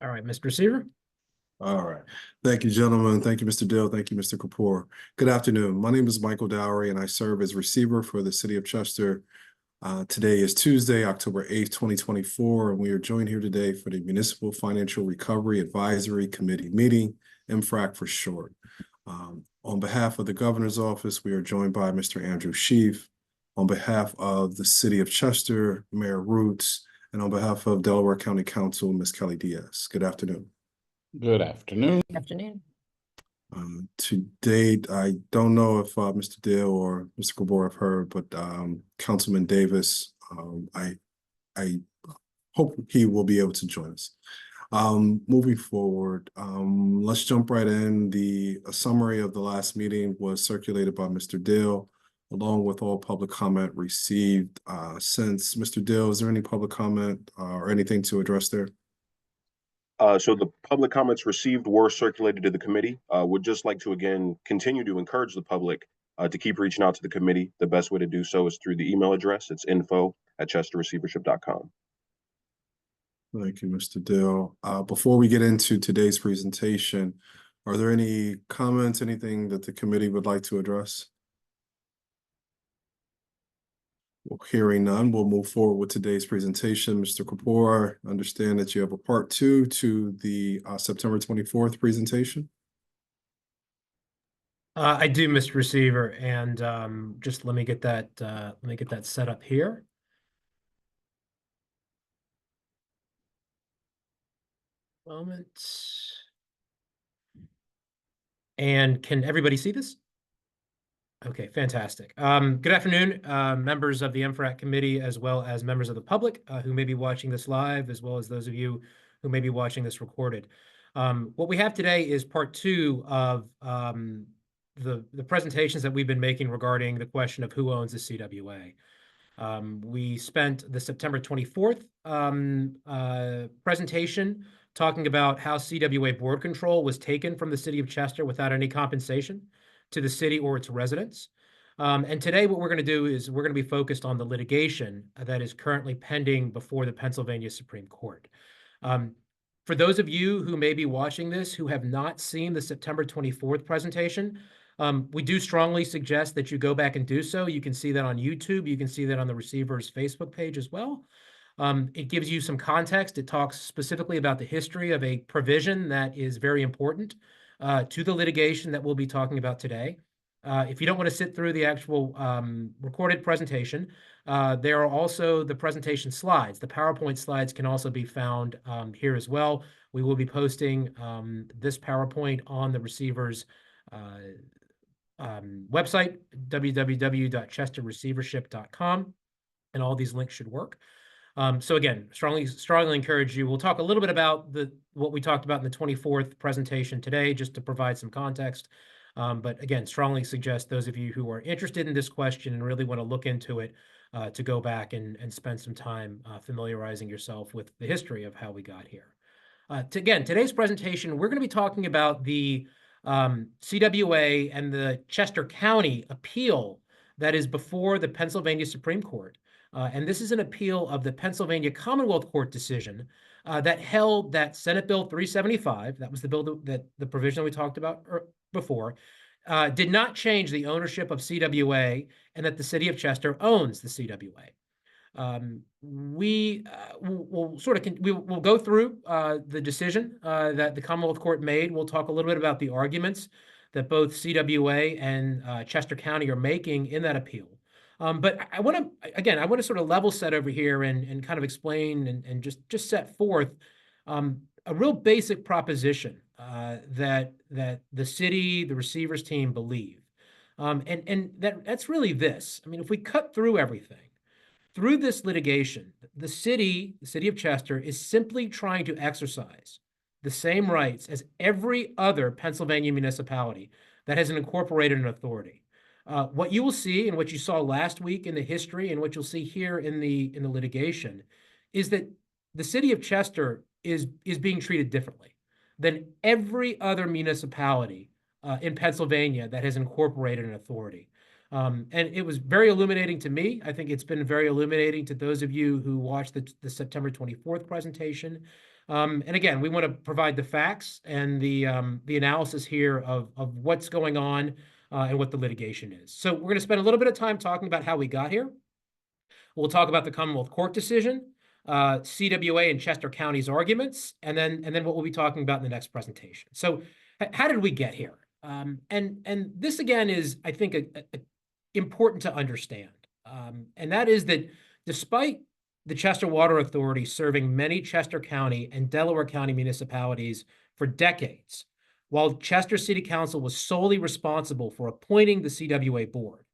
All right, Mr. Receiver. All right. Thank you, gentlemen. Thank you, Mr. Dill. Thank you, Mr. Kapoor. Good afternoon. My name is Michael Dowry, and I serve as receiver for the City of Chester. Today is Tuesday, October 8th, 2024, and we are joined here today for the Municipal Financial Recovery Advisory Committee meeting, MFRAC for short. On behalf of the Governor's Office, we are joined by Mr. Andrew Sheaf. On behalf of the City of Chester, Mayor Roots, and on behalf of Delaware County Council, Ms. Kelly Diaz. Good afternoon. Good afternoon. Afternoon. To date, I don't know if Mr. Dill or Mr. Gabor have heard, but Councilman Davis, I hope he will be able to join us. Moving forward, let's jump right in. A summary of the last meeting was circulated by Mr. Dill, along with all public comment received. Since Mr. Dill, is there any public comment or anything to address there? So the public comments received were circulated to the committee. Would just like to, again, continue to encourage the public to keep reaching out to the committee. The best way to do so is through the email address. It's info@chesterreceivership.com. Thank you, Mr. Dill. Before we get into today's presentation, are there any comments, anything that the committee would like to address? Well, hearing none, we'll move forward with today's presentation. Mr. Kapoor, I understand that you have a part 2 to the September 24th presentation. I do, Mr. Receiver, and just let me get that set up here. Moment. And can everybody see this? Okay, fantastic. Good afternoon, members of the MFRAC committee, as well as members of the public who may be watching this live, as well as those of you who may be watching this recorded. What we have today is part 2 of the presentations that we've been making regarding the question of who owns the CWA. We spent the September 24th presentation talking about how CWA board control was taken from the City of Chester without any compensation to the city or its residents. And today what we're going to do is we're going to be focused on the litigation that is currently pending before the Pennsylvania Supreme Court. For those of you who may be watching this who have not seen the September 24th presentation, we do strongly suggest that you go back and do so. You can see that on YouTube. You can see that on the receiver's Facebook page as well. It gives you some context. It talks specifically about the history of a provision that is very important to the litigation that we'll be talking about today. If you don't want to sit through the actual recorded presentation, there are also the presentation slides. The PowerPoint slides can also be found here as well. We will be posting this PowerPoint on the receiver's website, www.chesterreceivership.com, and all these links should work. So again, strongly encourage you. We'll talk a little bit about what we talked about in the 24th presentation today, just to provide some context. But again, strongly suggest those of you who are interested in this question and really want to look into it to go back and spend some time familiarizing yourself with the history of how we got here. Again, today's presentation, we're going to be talking about the CWA and the Chester County appeal that is before the Pennsylvania Supreme Court. And this is an appeal of the Pennsylvania Commonwealth Court decision that held that Senate Bill 375, that was the bill that the provision we talked about before, did not change the ownership of CWA and that the City of Chester owns the CWA. We'll go through the decision that the Commonwealth Court made. We'll talk a little bit about the arguments that both CWA and Chester County are making in that appeal. But I want to sort of level set over here and kind of explain and just set forth a real basic proposition that the city, the receivers team believe. And that's really this. I mean, if we cut through everything, through this litigation, the city of Chester is simply trying to exercise the same rights as every other Pennsylvania municipality that has incorporated an authority. What you will see and what you saw last week in the history and what you'll see here in the litigation is that the city of Chester is being treated differently than every other municipality in Pennsylvania that has incorporated an authority. And it was very illuminating to me. I think it's been very illuminating to those of you who watched the September 24th presentation. And again, we want to provide the facts and the analysis here of what's going on and what the litigation is. So we're going to spend a little bit of time talking about how we got here. We'll talk about the Commonwealth Court decision, CWA and Chester County's arguments, and then what we'll be talking about in the next presentation. So how did we get here? And this again is, I think, important to understand. And that is that despite the Chester Water Authority serving many Chester County and Delaware County municipalities for decades, while Chester City Council was solely responsible for appointing the CWA board,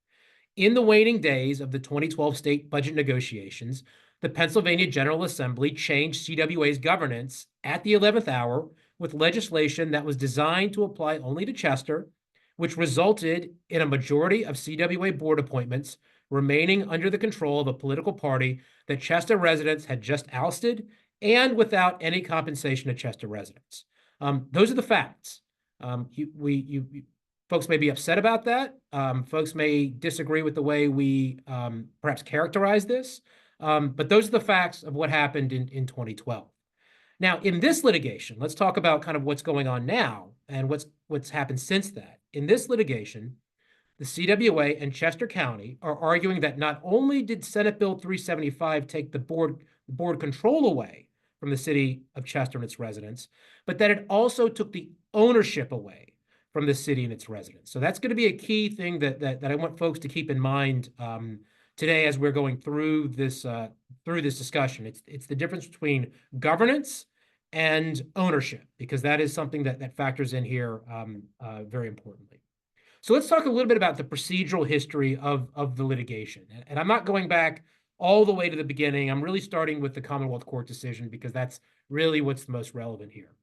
in the waning days of the 2012 state budget negotiations, the Pennsylvania General Assembly changed CWA's governance at the 11th hour with legislation that was designed to apply only to Chester, which resulted in a majority of CWA board appointments remaining under the control of a political party that Chester residents had just ousted and without any compensation to Chester residents. Those are the facts. Folks may be upset about that. Folks may disagree with the way we perhaps characterize this, but those are the facts of what happened in 2012. Now, in this litigation, let's talk about kind of what's going on now and what's happened since that. In this litigation, the CWA and Chester County are arguing that not only did Senate Bill 375 take the board control away from the city of Chester and its residents, but that it also took the ownership away from the city and its residents. So that's going to be a key thing that I want folks to keep in mind today as we're going through this discussion. It's the difference between governance and ownership, because that is something that factors in here very importantly. So let's talk a little bit about the procedural history of the litigation. And I'm not going back all the way to the beginning. I'm really starting with the Commonwealth Court decision because that's really what's the most relevant here.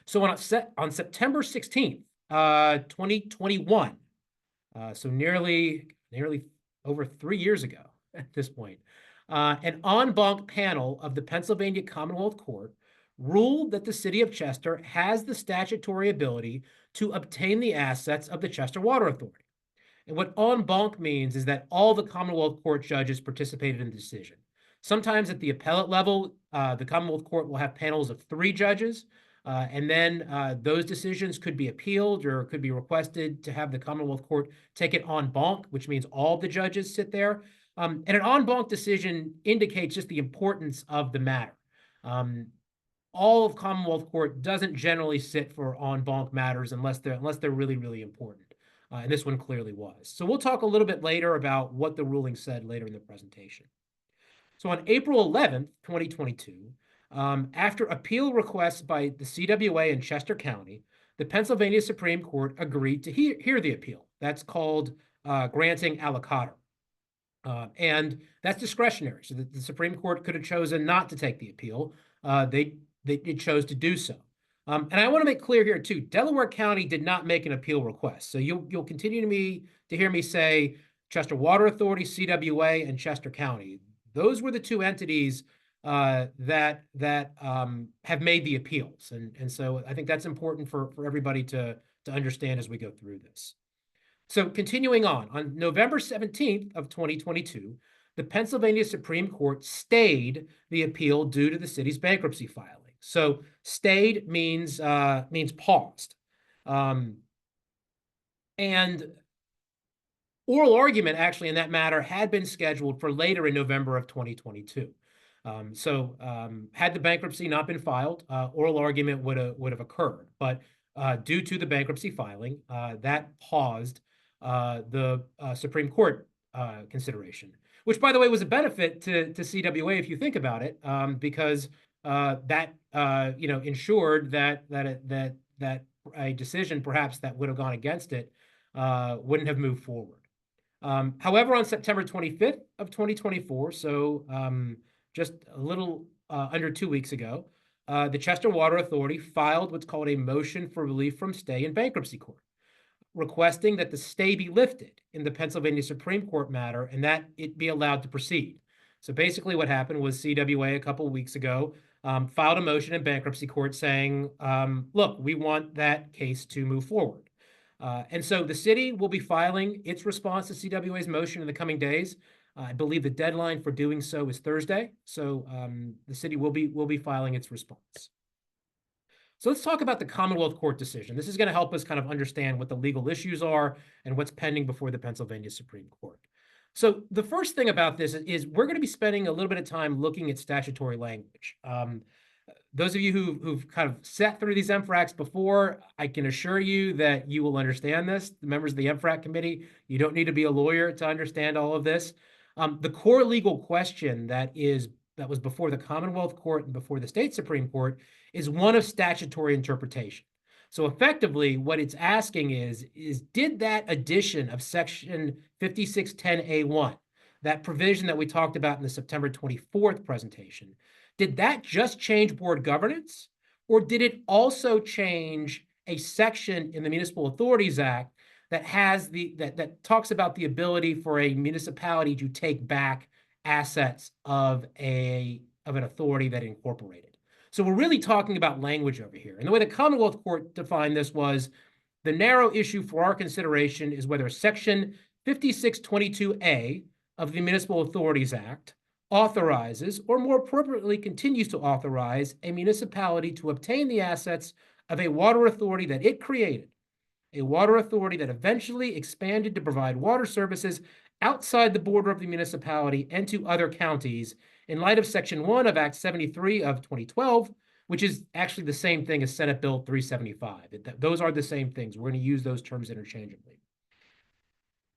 So on September 16th, 2021, so nearly over 3 years ago at this point, an en banc panel of the Pennsylvania Commonwealth Court ruled that the city of Chester has the statutory ability to obtain the assets of the Chester Water Authority. And what en banc means is that all the Commonwealth Court judges participated in the decision. Sometimes at the appellate level, the Commonwealth Court will have panels of 3 judges, and then those decisions could be appealed or could be requested to have the Commonwealth Court take it en banc, which means all the judges sit there. And an en banc decision indicates just the importance of the matter. All of Commonwealth Court doesn't generally sit for en banc matters unless they're really, really important. And this one clearly was. So we'll talk a little bit later about what the ruling said later in the presentation. So on April 11th, 2022, after appeal requests by the CWA and Chester County, the Pennsylvania Supreme Court agreed to hear the appeal. That's called granting aliquotter. And that's discretionary. So the Supreme Court could have chosen not to take the appeal. They chose to do so. And I want to make clear here too, Delaware County did not make an appeal request. So you'll continue to hear me say Chester Water Authority, CWA, and Chester County. Those were the 2 entities that have made the appeals. And so I think that's important for everybody to understand as we go through this. So continuing on November 17th of 2022, the Pennsylvania Supreme Court stayed the appeal due to the city's bankruptcy filing. So stayed means paused. And oral argument actually in that matter had been scheduled for later in November of 2022. Had the bankruptcy not been filed, oral argument would have occurred. But due to the bankruptcy filing, that paused the Supreme Court consideration, which, by the way, was a benefit to CWA if you think about it, because that ensured that a decision perhaps that would have gone against it wouldn't have moved forward. However, on September 25th of 2024, so just a little under 2 weeks ago, the Chester Water Authority filed what's called a motion for relief from stay in bankruptcy court, requesting that the stay be lifted in the Pennsylvania Supreme Court matter and that it be allowed to proceed. So basically what happened was CWA a couple of weeks ago filed a motion in bankruptcy court saying, look, we want that case to move forward. And so the city will be filing its response to CWA's motion in the coming days. I believe the deadline for doing so is Thursday. So the city will be filing its response. So let's talk about the Commonwealth Court decision. This is going to help us kind of understand what the legal issues are and what's pending before the Pennsylvania Supreme Court. So the first thing about this is we're going to be spending a little bit of time looking at statutory language. Those of you who've kind of sat through these MFRACs before, I can assure you that you will understand this. The members of the MFRAC committee, you don't need to be a lawyer to understand all of this. The core legal question that was before the Commonwealth Court and before the state Supreme Court is one of statutory interpretation. So effectively, what it's asking is did that addition of section 5610A1, that provision that we talked about in the September 24th presentation, did that just change board governance, or did it also change a section in the Municipal Authorities Act that has that talks about the ability for a municipality to take back assets of an authority that incorporated? So we're really talking about language over here. And the way the Commonwealth Court defined this was the narrow issue for our consideration is whether section 5622A of the Municipal Authorities Act authorizes, or more appropriately continues to authorize, a municipality to obtain the assets of a water authority that it created, a water authority that eventually expanded to provide water services outside the border of the municipality and to other counties in light of Section 1 of Act 73 of 2012, which is actually the same thing as Senate Bill 375. Those are the same things. We're going to use those terms interchangeably,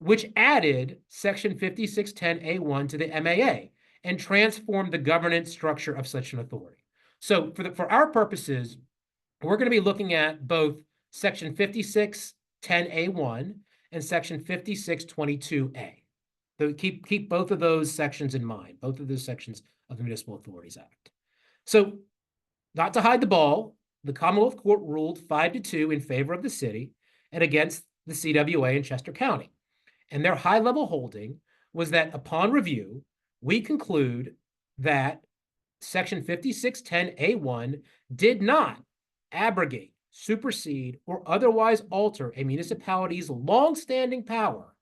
which added Section 5610A1 to the MAA and transformed the governance structure of such an authority. So for our purposes, we're going to be looking at both Section 5610A1 and Section 5622A. So keep both of those sections in mind, both of those sections of the Municipal Authorities Act. So not to hide the ball, the Commonwealth Court ruled 5-2 in favor of the city and against the CWA in Chester County. And their high-level holding was that upon review, we conclude that Section 5610A1 did not abrogate, supersede, or otherwise alter a municipality's long-standing power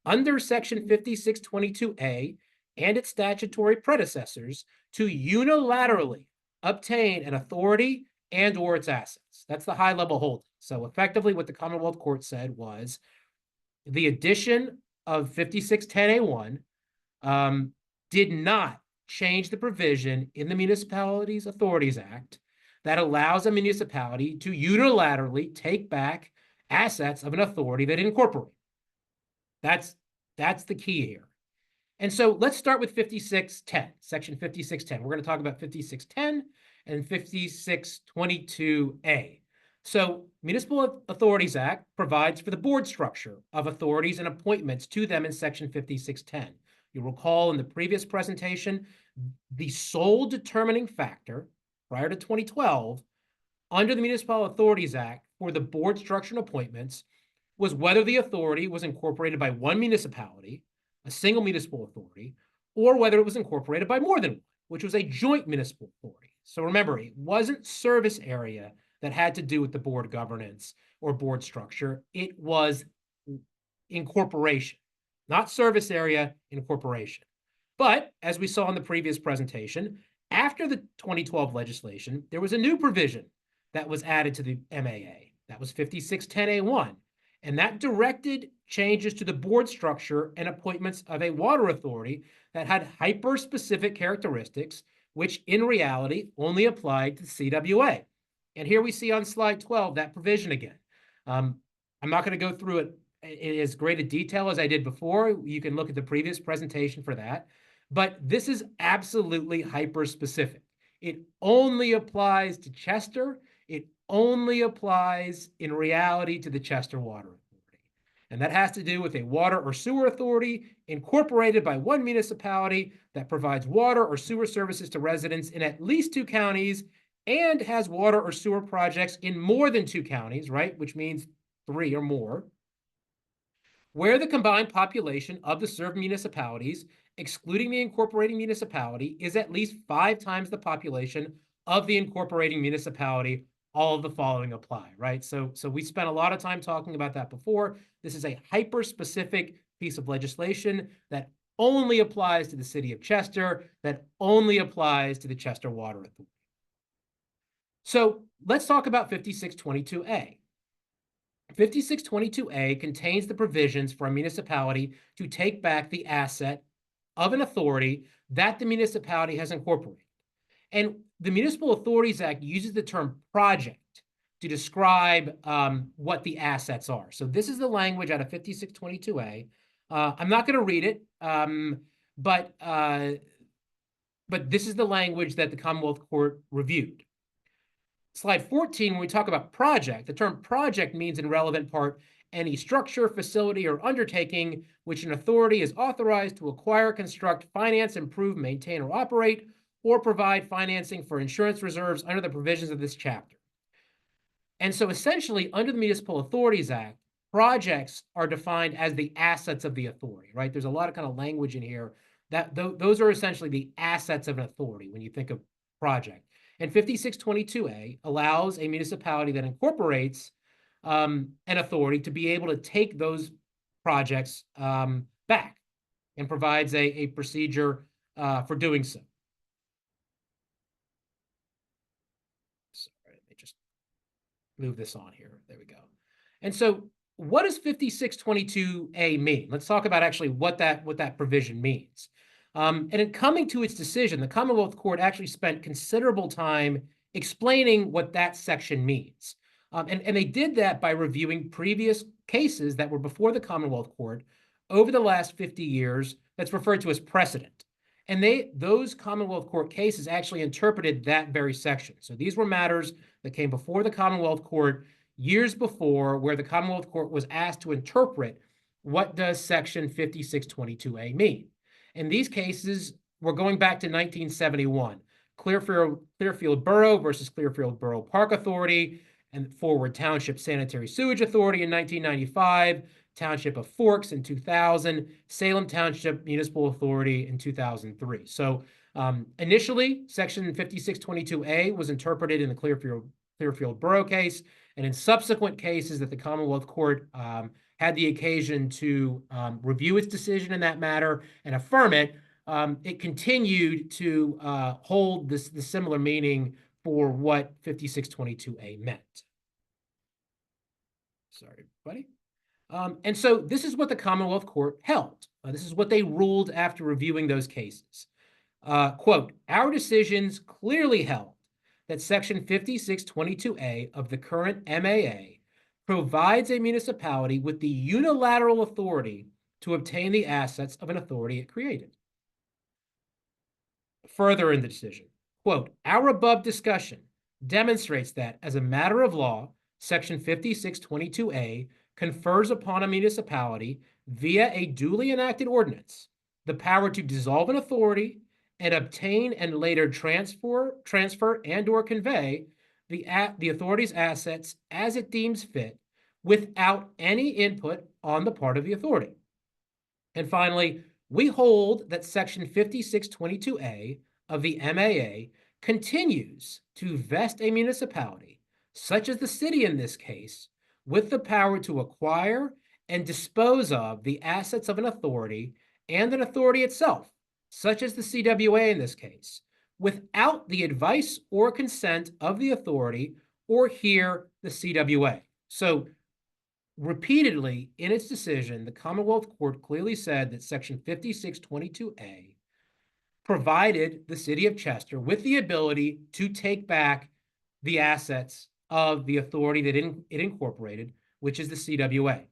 under Section 5622A and its statutory predecessors to unilaterally obtain an authority and or its assets. That's the high-level holding. So effectively what the Commonwealth Court said was the addition of 5610A1 did not change the provision in the Municipalities Authorities Act that allows a municipality to unilaterally take back assets of an authority that it incorporated. That's the key here. And so let's start with 5610, Section 5610. We're going to talk about 5610 and 5622A. So Municipal Authorities Act provides for the board structure of authorities and appointments to them in Section 5610. You'll recall in the previous presentation, the sole determining factor prior to 2012 under the Municipal Authorities Act for the board structure and appointments was whether the authority was incorporated by one municipality, a single municipal authority, or whether it was incorporated by more than one, which was a joint municipal authority. So remember, it wasn't service area that had to do with the board governance or board structure. It was incorporation, not service area, incorporation. But as we saw in the previous presentation, after the 2012 legislation, there was a new provision that was added to the MAA. That was 5610A1. And that directed changes to the board structure and appointments of a water authority that had hyper-specific characteristics, which in reality only applied to CWA. And here we see on slide 12 that provision again. I'm not going to go through it in as great a detail as I did before. You can look at the previous presentation for that. But this is absolutely hyper-specific. It only applies to Chester. It only applies in reality to the Chester Water Authority. And that has to do with a water or sewer authority incorporated by one municipality that provides water or sewer services to residents in at least 2 counties and has water or sewer projects in more than 2 counties, right? Which means 3 or more, where the combined population of the served municipalities, excluding the incorporating municipality, is at least 5 times the population of the incorporating municipality all of the following apply, right? So we spent a lot of time talking about that before. This is a hyper-specific piece of legislation that only applies to the city of Chester, that only applies to the Chester Water Authority. So let's talk about 5622A. 5622A contains the provisions for a municipality to take back the asset of an authority that the municipality has incorporated. And the Municipal Authorities Act uses the term project to describe what the assets are. So this is the language out of 5622A. I'm not going to read it, but this is the language that the Commonwealth Court reviewed. Slide 14, when we talk about project, the term project means in relevant part any structure, facility, or undertaking which an authority is authorized to acquire, construct, finance, improve, maintain, or operate, or provide financing for insurance reserves under the provisions of this chapter. And so essentially, under the Municipal Authorities Act, projects are defined as the assets of the authority, right? There's a lot of kind of language in here that those are essentially the assets of an authority when you think of project. And 5622A allows a municipality that incorporates an authority to be able to take those projects back and provides a procedure for doing so. Sorry, let me just move this on here. There we go. And so what does 5622A mean? Let's talk about actually what that provision means. And in coming to its decision, the Commonwealth Court actually spent considerable time explaining what that section means. And they did that by reviewing previous cases that were before the Commonwealth Court over the last 50 years that's referred to as precedent. And those Commonwealth Court cases actually interpreted that very section. So these were matters that came before the Commonwealth Court years before, where the Commonwealth Court was asked to interpret what does section 5622A mean. In these cases, we're going back to 1971. Clearfield Borough versus Clearfield Borough Park Authority, and Forward Township Sanitary Sewage Authority in 1995, Township of Forks in 2000, Salem Township Municipal Authority in 2003. So initially, section 5622A was interpreted in the Clearfield Borough case, and in subsequent cases that the Commonwealth Court had the occasion to review its decision in that matter and affirm it, it continued to hold the similar meaning for what 5622A meant. Sorry, buddy. And so this is what the Commonwealth Court held. This is what they ruled after reviewing those cases. Quote, our decisions clearly held that section 5622A of the current MAA provides a municipality with the unilateral authority to obtain the assets of an authority it created. Further in the decision, quote, our above discussion demonstrates that as a matter of law, section 5622A confers upon a municipality via a duly enacted ordinance the power to dissolve an authority and obtain and later transfer and or convey the authority's assets as it deems fit without any input on the part of the authority. And finally, we hold that section 5622A of the MAA continues to vest a municipality, such as the city in this case, with the power to acquire and dispose of the assets of an authority and an authority itself, such as the CWA in this case, without the advice or consent of the authority or here the CWA. So repeatedly in its decision, the Commonwealth Court clearly said that section 5622A provided the city of Chester with the ability to take back the assets of the authority that it incorporated, which is the CWA.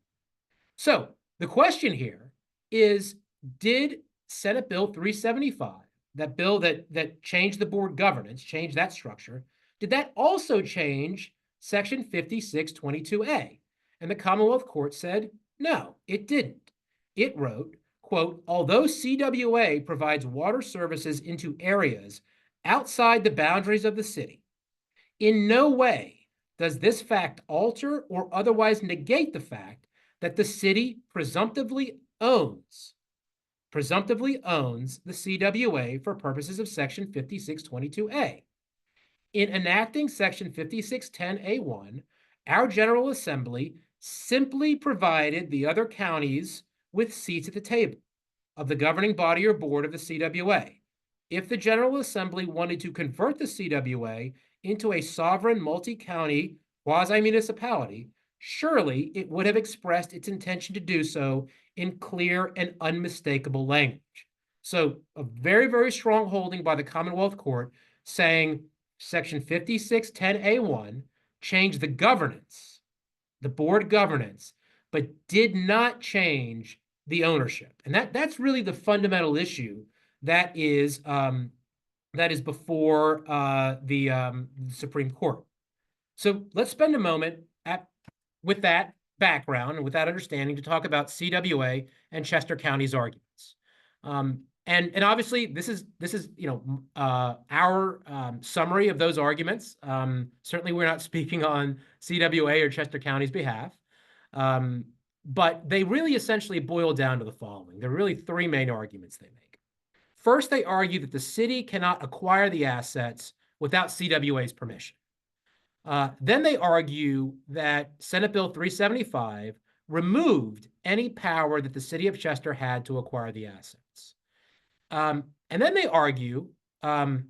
So the question here is, did Senate Bill 375, that bill that changed the board governance, changed that structure, did that also change section 5622A? And the Commonwealth Court said, no, it didn't. It wrote, quote, although CWA provides water services into areas outside the boundaries of the city, in no way does this fact alter or otherwise negate the fact that the city presumptively owns the CWA for purposes of section 5622A. in enacting Section 5610A1, our General Assembly simply provided the other counties with seats at the table of the governing body or board of the CWA. If the General Assembly wanted to convert the CWA into a sovereign multi-county quasi-municipality, surely it would have expressed its intention to do so in clear and unmistakable language. So a very, very strong holding by the Commonwealth Court saying Section 5610A1 changed the governance, the board governance, but did not change the ownership. And that's really the fundamental issue that is before the Supreme Court. So let's spend a moment with that background and with that understanding to talk about CWA and Chester County's arguments. And obviously this is our summary of those arguments. Certainly we're not speaking on CWA or Chester County's behalf, but they really essentially boil down to the following. There are really three main arguments they make. First, they argue that the city cannot acquire the assets without CWA's permission. Then they argue that Senate Bill 375 removed any power that the city of Chester had to acquire the assets. And then they argue that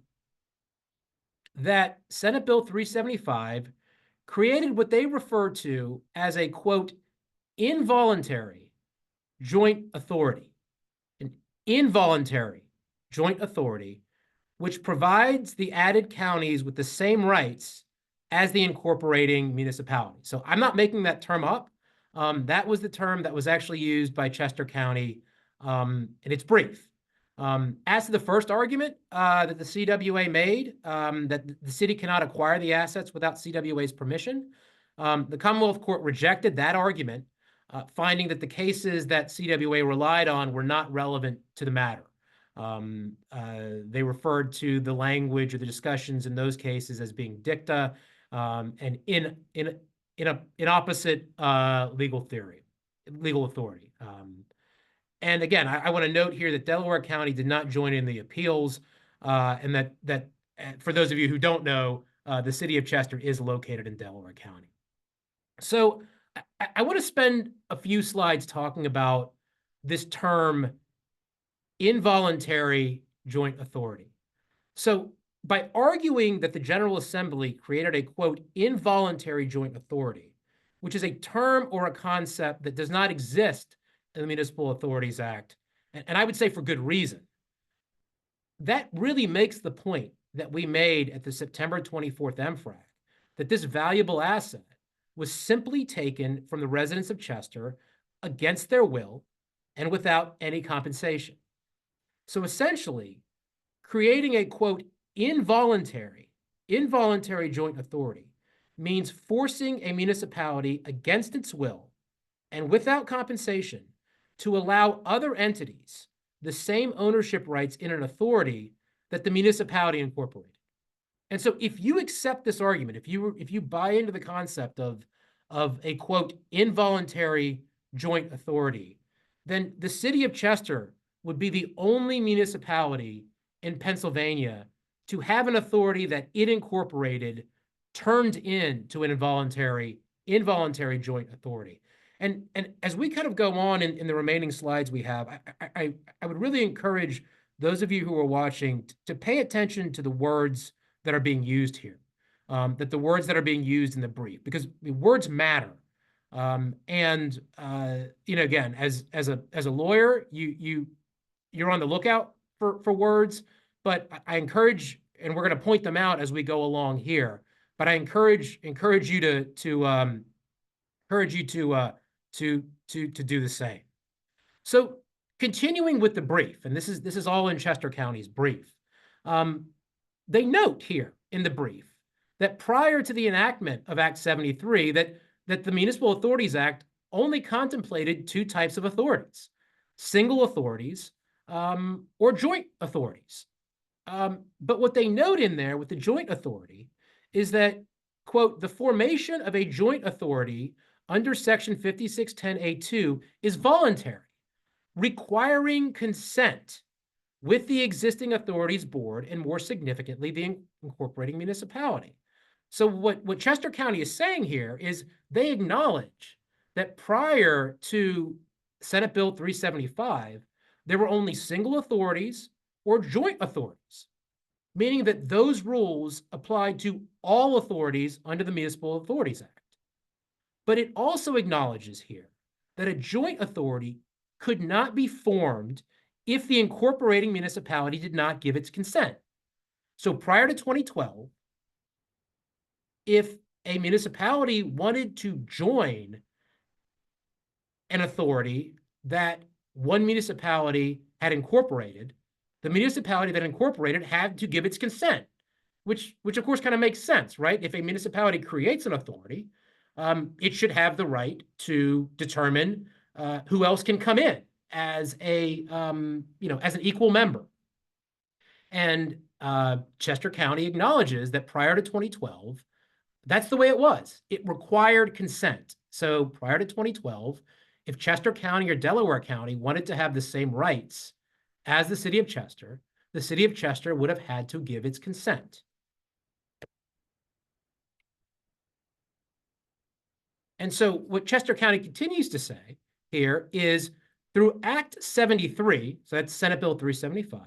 Senate Bill 375 created what they refer to as a, quote, involuntary joint authority, an involuntary joint authority, which provides the added counties with the same rights as the incorporating municipality. So I'm not making that term up. That was the term that was actually used by Chester County in its brief. As to the first argument that the CWA made, that the city cannot acquire the assets without CWA's permission, the Commonwealth Court rejected that argument, finding that the cases that CWA relied on were not relevant to the matter. They referred to the language or the discussions in those cases as being dicta and in opposite legal authority. And again, I want to note here that Delaware County did not join in the appeals, and that for those of you who don't know, the city of Chester is located in Delaware County. So I want to spend a few slides talking about this term involuntary joint authority. So by arguing that the General Assembly created a, quote, involuntary joint authority, which is a term or a concept that does not exist in the Municipal Authorities Act, and I would say for good reason, that really makes the point that we made at the September 24th MFRAC, that this valuable asset was simply taken from the residents of Chester against their will and without any compensation. So essentially, creating a, quote, involuntary joint authority means forcing a municipality against its will and without compensation to allow other entities the same ownership rights in an authority that the municipality incorporated. And so if you accept this argument, if you buy into the concept of a, quote, involuntary joint authority, then the city of Chester would be the only municipality in Pennsylvania to have an authority that it incorporated turned into an involuntary joint authority. And as we kind of go on in the remaining slides we have, I would really encourage those of you who are watching to pay attention to the words that are being used here, that the words that are being used in the brief, because words matter. And again, as a lawyer, you're on the lookout for words, but I encourage, and we're going to point them out as we go along here, but I encourage you to do the same. So continuing with the brief, and this is all in Chester County's brief. They note here in the brief that prior to the enactment of Act 73, that the Municipal Authorities Act only contemplated two types of authorities: single authorities or joint authorities. But what they note in there with the joint authority is that, quote, the formation of a joint authority under Section 5610A2 is voluntary, requiring consent with the existing authorities board and more significantly, the incorporating municipality. So what Chester County is saying here is they acknowledge that prior to Senate Bill 375, there were only single authorities or joint authorities, meaning that those rules applied to all authorities under the Municipal Authorities Act. But it also acknowledges here that a joint authority could not be formed if the incorporating municipality did not give its consent. So prior to 2012, if a municipality wanted to join an authority that one municipality had incorporated, the municipality that incorporated had to give its consent, which of course kind of makes sense, right? If a municipality creates an authority, it should have the right to determine who else can come in as a as an equal member. And Chester County acknowledges that prior to 2012, that's the way it was. It required consent. So prior to 2012, if Chester County or Delaware County wanted to have the same rights as the city of Chester, the city of Chester would have had to give its consent. And so what Chester County continues to say here is through Act 73, so that's Senate Bill 375,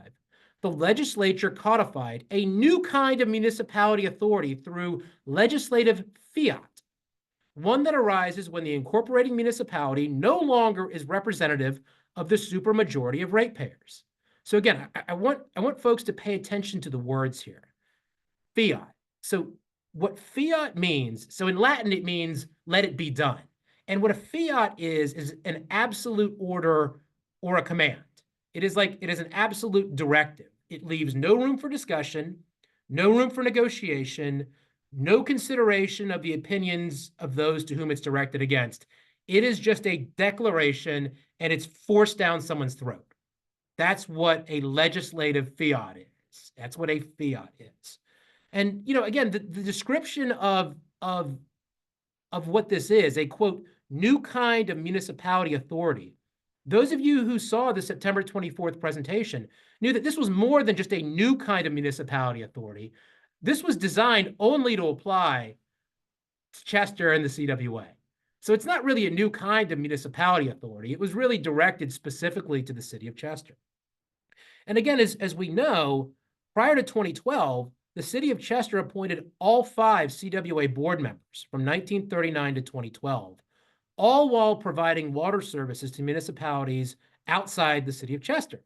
the legislature codified a new kind of municipality authority through legislative fiat, one that arises when the incorporating municipality no longer is representative of the supermajority of ratepayers. So again, I want folks to pay attention to the words here. Fiat. So what fiat means, so in Latin, it means let it be done. And what a fiat is an absolute order or a command. It is an absolute directive. It leaves no room for discussion, no room for negotiation, no consideration of the opinions of those to whom it's directed against. It is just a declaration and it's forced down someone's throat. That's what a legislative fiat is. That's what a fiat is. And, again, the description of what this is, a quote, new kind of municipality authority. Those of you who saw the September 24th presentation knew that this was more than just a new kind of municipality authority. This was designed only to apply to Chester and the CWA. So it's not really a new kind of municipality authority. It was really directed specifically to the city of Chester. And again, as we know, prior to 2012, the city of Chester appointed all 5 CWA board members from 1939 to 2012, all while providing water services to municipalities outside the city of Chester.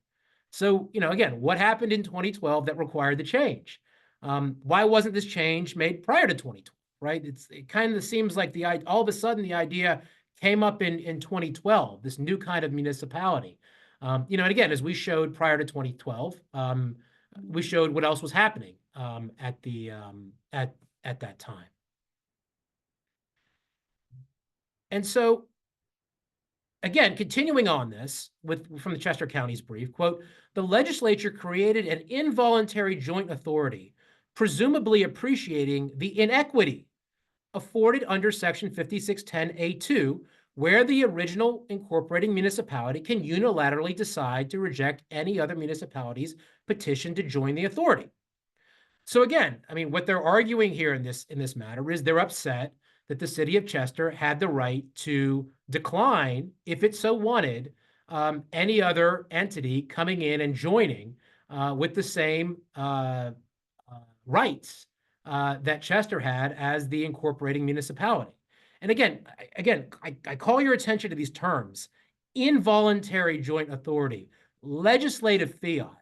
So, again, what happened in 2012 that required the change? Why wasn't this change made prior to 2012, right? It kind of seems like all of a sudden the idea came up in 2012, this new kind of municipality. And again, as we showed prior to 2012, we showed what else was happening at that time. And so, again, continuing on this from the Chester County's brief, quote, the legislature created an involuntary joint authority, presumably appreciating the inequity afforded under Section 5610A2, where the original incorporating municipality can unilaterally decide to reject any other municipality's petition to join the authority. So again, what they're arguing here in this matter is they're upset that the city of Chester had the right to decline, if it so wanted, any other entity coming in and joining with the same rights that Chester had as the incorporating municipality. And again, I call your attention to these terms: involuntary joint authority, legislative fiat.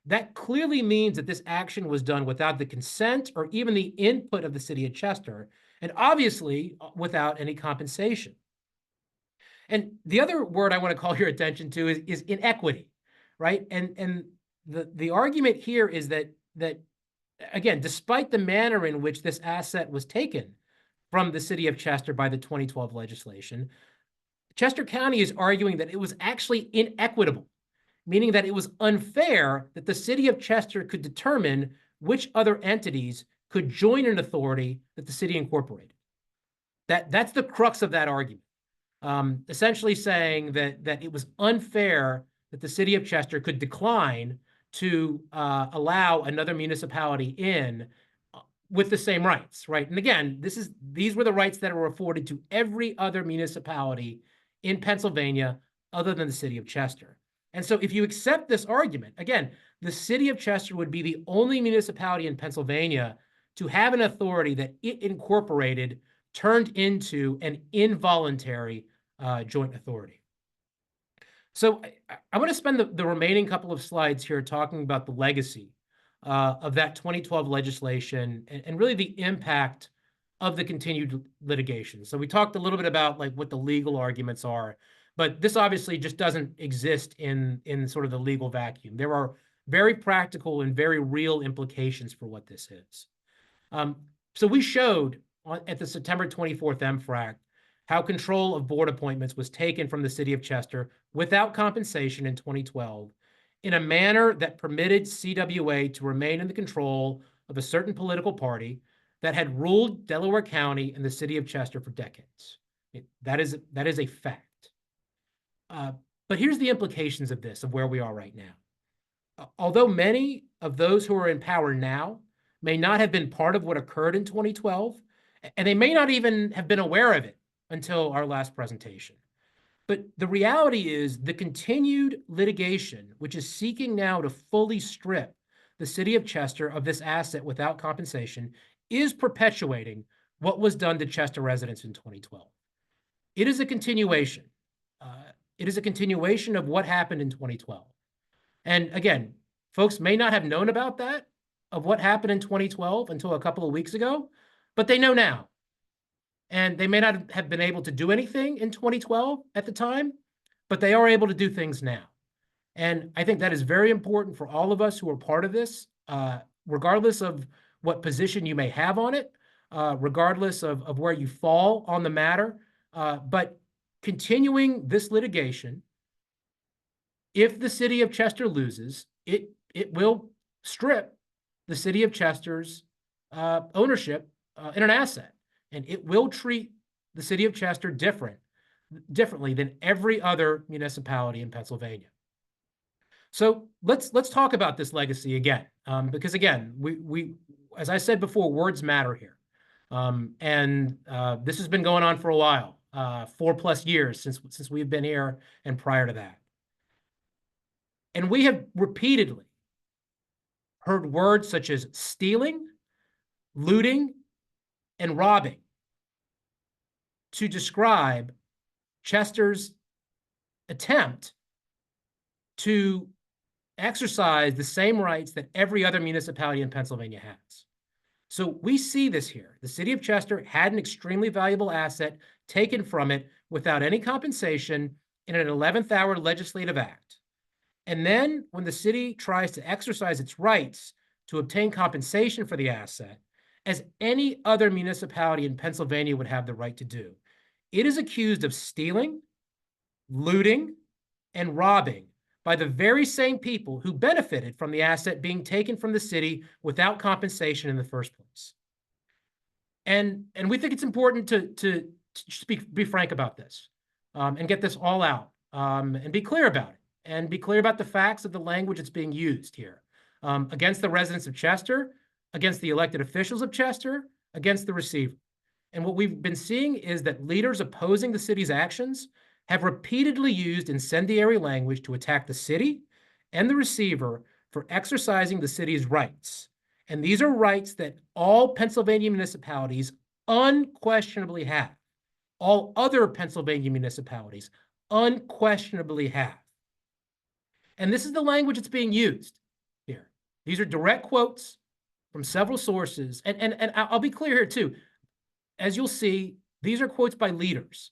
That clearly means that this action was done without the consent or even the input of the city of Chester, and obviously without any compensation. And the other word I want to call your attention to is inequity, right? And the argument here is that again, despite the manner in which this asset was taken from the city of Chester by the 2012 legislation, Chester County is arguing that it was actually inequitable, meaning that it was unfair that the city of Chester could determine which other entities could join an authority that the city incorporated. That's the crux of that argument, essentially saying that it was unfair that the city of Chester could decline to allow another municipality in with the same rights, right? And again, these were the rights that were afforded to every other municipality in Pennsylvania other than the city of Chester. And so if you accept this argument, again, the city of Chester would be the only municipality in Pennsylvania to have an authority that it incorporated turned into an involuntary joint authority. So I want to spend the remaining couple of slides here talking about the legacy of that 2012 legislation and really the impact of the continued litigation. So we talked a little bit about like what the legal arguments are, but this obviously just doesn't exist in sort of the legal vacuum. There are very practical and very real implications for what this is. So we showed at the September 24th MFRAC how control of board appointments was taken from the city of Chester without compensation in 2012 in a manner that permitted CWA to remain in the control of a certain political party that had ruled Delaware County and the city of Chester for decades. That is a fact. But here's the implications of this, of where we are right now. Although many of those who are in power now may not have been part of what occurred in 2012, and they may not even have been aware of it until our last presentation. But the reality is the continued litigation, which is seeking now to fully strip the city of Chester of this asset without compensation, is perpetuating what was done to Chester residents in 2012. It is a continuation. It is a continuation of what happened in 2012. And again, folks may not have known about that, of what happened in 2012 until a couple of weeks ago, but they know now. And they may not have been able to do anything in 2012 at the time, but they are able to do things now. And I think that is very important for all of us who are part of this, regardless of what position you may have on it, regardless of where you fall on the matter. But continuing this litigation, if the city of Chester loses, it will strip the city of Chester's ownership in an asset. And it will treat the city of Chester differently than every other municipality in Pennsylvania. So let's talk about this legacy again, because again, we as I said before, words matter here, and this has been going on for a while, 4+ years since we've been here, and prior to that, and we have repeatedly heard words such as stealing, looting, and robbing to describe Chester's attempt to exercise the same rights that every other municipality in Pennsylvania has. So we see this here. The city of Chester had an extremely valuable asset taken from it without any compensation in an 11th hour legislative act. And then when the city tries to exercise its rights to obtain compensation for the asset, as any other municipality in Pennsylvania would have the right to do, it is accused of stealing, looting, and robbing by the very same people who benefited from the asset being taken from the city without compensation in the first place. And we think it's important to be frank about this, and get this all out, and be clear about it, and be clear about the facts of the language that's being used here, against the residents of Chester, against the elected officials of Chester, against the receiver. And what we've been seeing is that leaders opposing the city's actions have repeatedly used incendiary language to attack the city and the receiver for exercising the city's rights. And these are rights that all Pennsylvania municipalities unquestionably have. All other Pennsylvania municipalities unquestionably have. And this is the language that's being used here. These are direct quotes from several sources. And I'll be clear here too. As you'll see, these are quotes by leaders.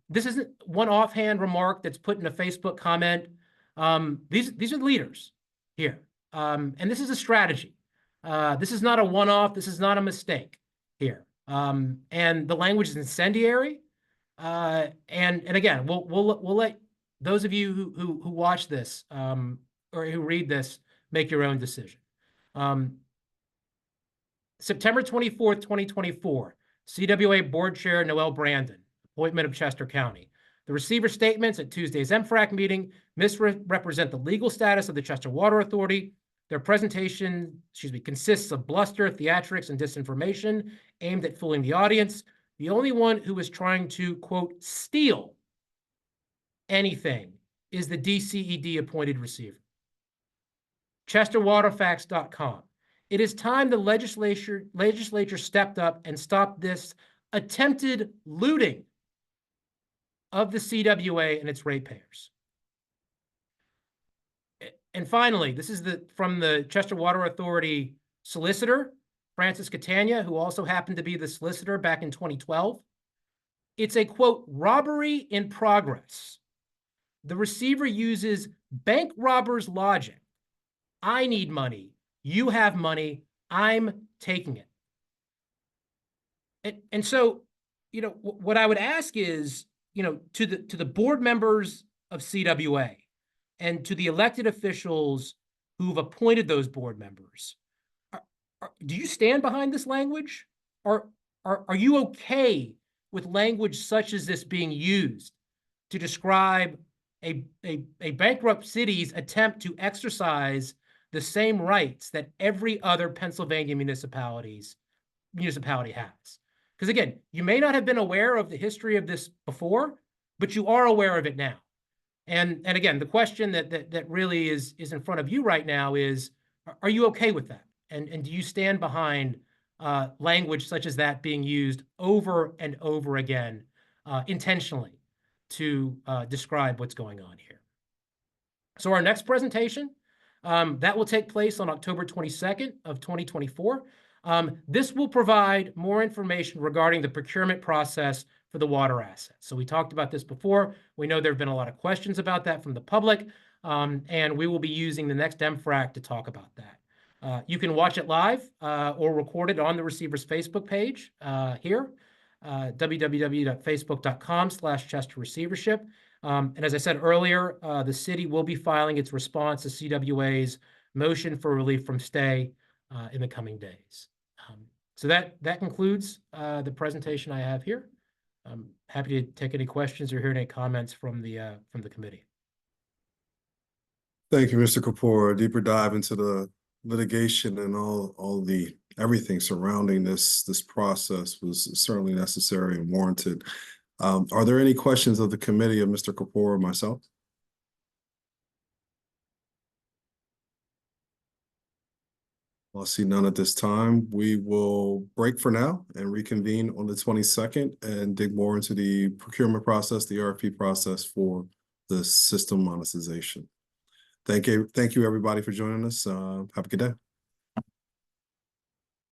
This isn't one offhand remark that's put in a Facebook comment. These are leaders here. And this is a strategy. This is not a one-off. This is not a mistake here. And the language is incendiary. And again, we'll let those of you who watch this or who read this make your own decision. September 24th, 2024, CWA Board Chair Noel Brandon, appointment of Chester County. The receiver statements at Tuesday's MFRAC meeting misrepresent the legal status of the Chester Water Authority. Their presentation, consists of bluster, theatrics, and disinformation aimed at fooling the audience. The only one who is trying to, quote, steal anything is the DCED appointed receiver. ChesterWaterFacts.com. It is time the legislature stepped up and stopped this attempted looting of the CWA and its ratepayers. And finally, this is from the Chester Water Authority solicitor, Francis Catania, who also happened to be the solicitor back in 2012. It's a, quote, robbery in progress. The receiver uses bank robbers' logic. I need money. You have money. I'm taking it. And so, what I would ask is, to the board members of CWA and to the elected officials who've appointed those board members, do you stand behind this language? Or are you okay with language such as this being used to describe a bankrupt city's attempt to exercise the same rights that every other Pennsylvania municipality has? Because again, you may not have been aware of the history of this before, but you are aware of it now. And again, the question that really is in front of you right now is, are you okay with that? And do you stand behind language such as that being used over and over again intentionally to describe what's going on here? So our next presentation, that will take place on October 22nd of 2024. This will provide more information regarding the procurement process for the water assets. So we talked about this before. We know there have been a lot of questions about that from the public, and we will be using the next MFRAC to talk about that. You can watch it live or record it on the receiver's Facebook page here, www.facebook.com/Chester Receivership. And as I said earlier, the city will be filing its response to CWA's motion for relief from stay in the coming days. So that concludes the presentation I have here. I'm happy to take any questions or hear any comments from the committee. Thank you, Mr. Kapoor. A deeper dive into the litigation and all the everything surrounding this process was certainly necessary and warranted. Are there any questions of the committee of Mr. Kapoor or myself? I'll see none at this time. We will break for now and reconvene on the 22nd and dig more into the procurement process, the RFP process for the system monetization. Thank you, everybody, for joining us. Have a good day.